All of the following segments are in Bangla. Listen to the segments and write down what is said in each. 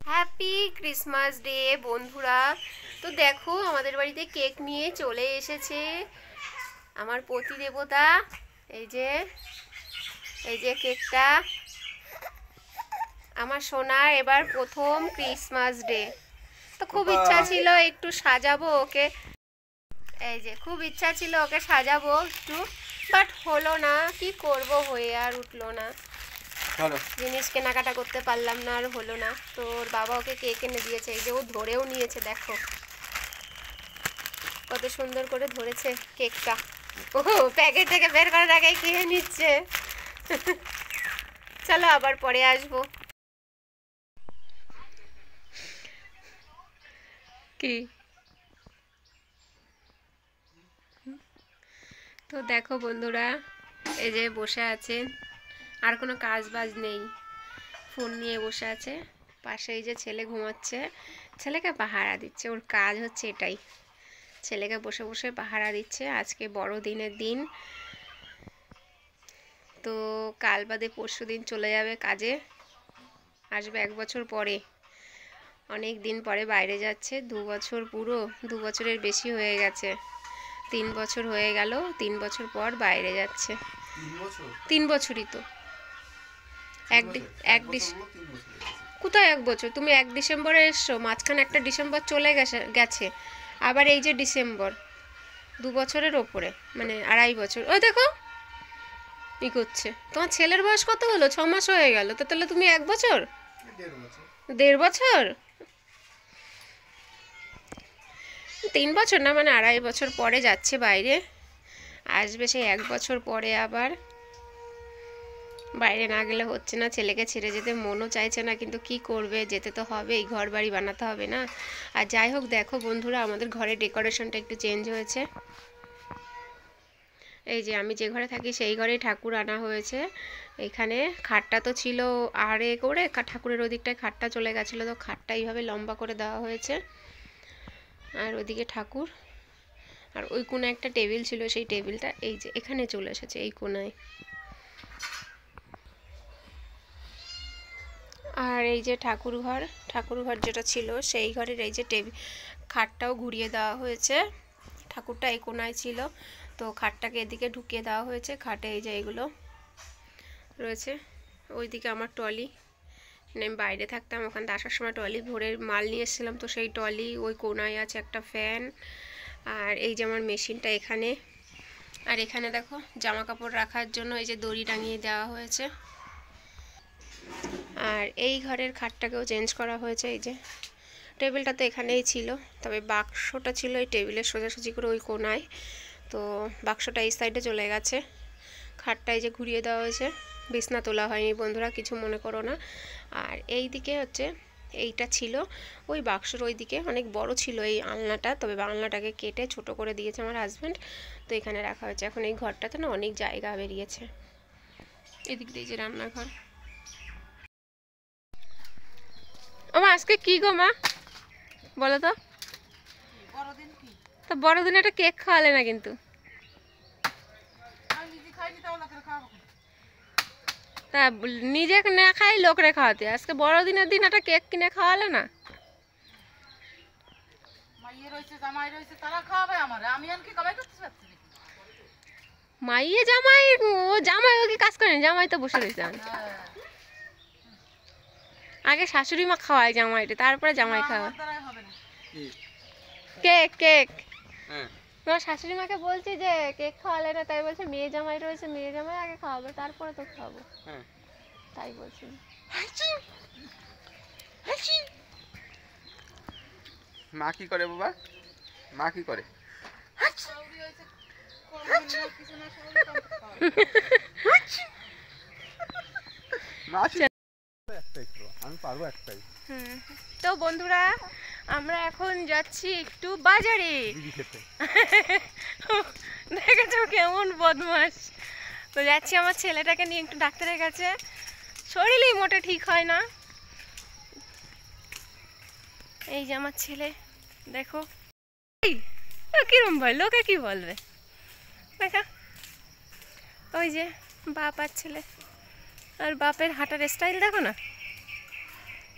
হ্যাপি ক্রিসমাস ডে বন্ধুরা। তো দেখো আমাদের বাড়িতে কেক নিয়ে চলে এসেছে আমার পতি দেবতা। এই যে কেকটা আমার সোনার এবার প্রথম ক্রিসমাস ডে। তো খুব ইচ্ছা ছিল একটু সাজাবো ওকে, এই যে খুব ইচ্ছা ছিল ওকে সাজাবো একটু, বাট হলো না। কি করব, হয়ে আর উঠলো না, জিনিস কেনাকাটা করতে পারলাম না, আর হলো না। তো ওর বাবা ওকে কেক এনে দিয়েছে, এই যে ও ধরেও নিয়েছে, দেখো কত সুন্দর করে ধরেছে কেকটা। ও প্যাকেট থেকে বের করার আগেই খেয়ে নিচ্ছে। চলো আবার পরে আসবো। কি তো দেখো বন্ধুরা, এই যে বসে আছেন, আর কোনো কাজ বাজ নেই, ফোন নিয়ে বসে আছে। পাশে এই যে ছেলে ঘুমাচ্ছে, ছেলেকে পাহারা দিচ্ছে, ওর কাজ হচ্ছে এটাই, ছেলেকে বসে বসে পাহারা দিচ্ছে। আজকে বড়দিনের দিন, তো কাল বাদে পরশু দিন চলে যাবে কাজে, আসবে 1 বছর পরে, অনেক দিন পরে বাইরে যাচ্ছে। 2 বছর, পুরো 2 বছরের বেশি হয়ে গেছে, 3 বছর হয়ে গেল, 3 বছর পর বাইরে যাচ্ছে। 3 বছরই তো, কোথায় 1 বছর? তুমি 1 ডিসেম্বরে এসছো, মাঝখানে একটা ডিসেম্বর চলে গেছে, আবার এই যে ডিসেম্বর, 2 বছরের ওপরে, মানে 2.5 বছর। ওই দেখো ই করছে। তোমার ছেলের বয়স কত হলো? 6 মাস হয়ে গেল, তো তাহলে তুমি 1 বছর, 1.5 বছর, 3 বছর না, মানে 2.5 বছর পরে যাচ্ছে বাইরে, আসবে সেই 1 বছর পরে আবার। বাইরে না গেলে হচ্ছে না, ছেলেকে ছেড়ে যেতে মনও চাইছে না, কিন্তু কি করবে, যেতে তো হবে, এই ঘর বাড়ি বানাতে হবে না। আর যাই হোক, দেখো বন্ধুরা আমাদের ঘরের ডেকোরেশনটা একটু চেঞ্জ হয়েছে। এই যে আমি যে ঘরে থাকি সেই ঘরেই ঠাকুর আনা হয়েছে। এখানে খাটটা তো ছিল আড়ে করে, ঠাকুরের ওদিকটায় খাটটা চলে গেছিলো, তো খাটটা এইভাবে লম্বা করে দেওয়া হয়েছে, আর ওদিকে ঠাকুর, আর ওই কোণায় একটা টেবিল ছিল, সেই টেবিলটা এই যে এখানে চলে এসেছে, এই কোণায়। আর এই যে ঠাকুর ঘর যেটা ছিল সেই ঘরের এই যে খাটটাও ঘুরিয়ে দেওয়া হয়েছে, ঠাকুরটা এই কোণায় ছিল, তো খাটটাকে এদিকে ঢুকিয়ে দেওয়া হয়েছে। খাটে এই যে এগুলো রয়েছে, ওইদিকে আমার ট্রলি, মানে আমি বাইরে থাকতাম, ওখান থেকে আসার সময় ট্রলি ভরে মাল নিয়ে এসেছিলাম, তো সেই ট্রলি, ওই কোণায় আছে একটা ফ্যান, আর এই যে আমার মেশিনটা এখানে। আর এখানে দেখো জামা কাপড় রাখার জন্য এই যে দড়ি টাঙিয়ে দেওয়া হয়েছে। আর এই ঘরের খাটটাকেও চেঞ্জ করা হয়েছে, এই যে টেবিলটা তো এখানেই ছিল, তবে বাক্সটা ছিল এই টেবিলের সোজাসুজি করে ওই কোণায়, তো বাক্সটা এই সাইডে চলে গেছে। খাটটা এই যে ঘুরিয়ে দেওয়া হয়েছে, বিছনা তোলা হয়নি বন্ধুরা, কিছু মনে করো না। আর এই দিকে হচ্ছে এইটা ছিল, ওই বাক্সর ওই দিকে অনেক বড় ছিল এই আলনাটা, তবে আলনাটাকে কেটে ছোট করে দিয়েছে আমার হাজব্যান্ড, তো এখানে রাখা হয়েছে। এখন এই ঘরটাতে না অনেক জায়গা বেরিয়েছে। এদিক দিয়ে যে রান্নাঘর। ও মা, আজকে কি গো মা, বলো তো? তো বড়দিন একটা কেক খাওয়ালে না কিন্তু। তা নিজে না খাই লোকরে খাওয়াতে, আজকে বড়দিনের দিন একটা কেক কিনে খাওয়ালে না? মাইয়ে জামাই, ও জামাই ও কি কাজ করে? জামাই তো বসে রয়েছে। আগে শাশুড়ি মা খাওয়ায় জামাইটা, তারপরে জামাই খাওয়া। কেক কেক তোমার শাশুড়ি মাকে বলছি যে কেক খাওয়ালে না, তাই বলছে মেয়ে জামাই রয়েছে, মেয়ে জামাই আগে খাওয়াবে, তারপরে তো খাওয়াবো, তাই বলছি। মা কি করে বাবা? মা কি করে? আমি পারবো একটাই। তো বন্ধুরা আমরা এখন যাচ্ছি একটু বাজারে, দেখেছো কেমন বদমাস। তো যাচ্ছি আমার ছেলেটাকে নিয়ে একটু ডাক্তারের কাছে, শরীরই মোটে ঠিক হয় না। এই যে আমার ছেলে, দেখো কিরম ভাই, লোকে কি বলবে, দেখা ওই যে বাপ আর ছেলে, আর বাপের হাঁটার স্টাইল দেখো না,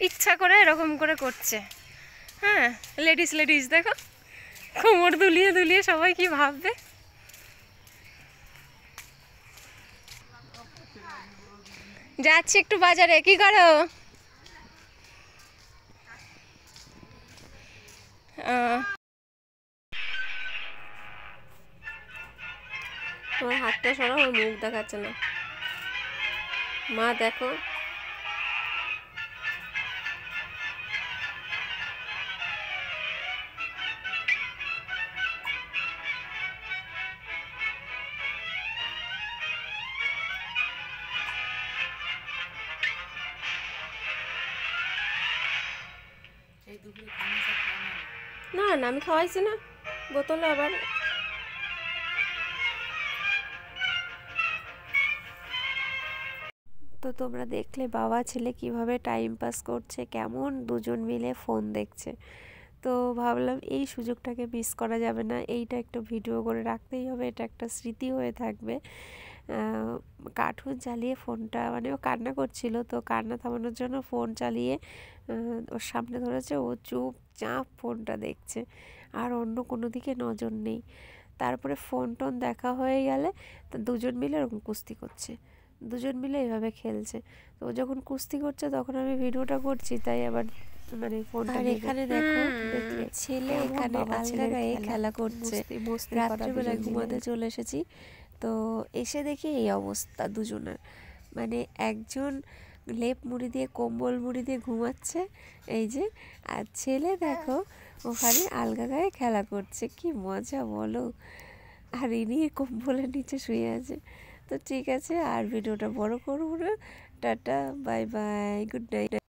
ইচ্ছা করে এরকম করে করছে। হ্যাঁ, লেডিস লেডিস দেখো, কোমর দুলিয়ে দুলিয়ে সবাই কি ভাববে। যাচ্ছি একটু বাজারে। কি করো? তোমার হাতটা সরাও, ওর মুখ দেখাচ্ছে না। মা দেখো, না না আমি খাওয়াইছি না, বোতলে আবার। তো তোমরা দেখলে বাবা ছেলে কিভাবে টাইম পাস করছে, কেমন দুজন মিলে ফোন দেখছে। তো ভাবলাম এই সুযোগটাকে মিস করা যাবে না, এইটা একটু ভিডিও করে রাখতেই হবে, এটা একটা স্মৃতি হয়ে থাকবে। কার্টুন চালিয়ে ফোনটা, মানে ও কান্না করছিল, তো কান্না থামানোর জন্য ফোন চালিয়ে ওর সামনে ধরেছে, ও চুপচাপ ফোনটা দেখছে, আর অন্য কোনো দিকে নজর নেই। তারপরে ফোন টোন দেখা হয়ে গেলে তো দুজন মিলে ওরকম কুস্তি করছে, দুজন মিলে এইভাবে খেলছে। তো ও যখন কুস্তি করছে তখন আমি ভিডিওটা করছি, তাই আবার মানে ফোনটা। আর এখানে দেখো, দেখলে ছেলে এখানে আলগা গায়ে খেলা করছে। রাত্রিবেলায় ঘুমাতে চলে এসেছি, তো এসে দেখি এই অবস্থা দুজনের, মানে একজন লেপ মুড়ি দিয়ে, কম্বল মুড়ি দিয়ে ঘুমাচ্ছে এই যে, আর ছেলে দেখো ওখানে আলগা গায়ে খেলা করছে। কি মজা বলো। আর ইনি কম্বলের নিচে শুয়ে আছে। তো ঠিক আছে, আর ভিডিওটা বড় করবো না। Tata, bye bye, good night.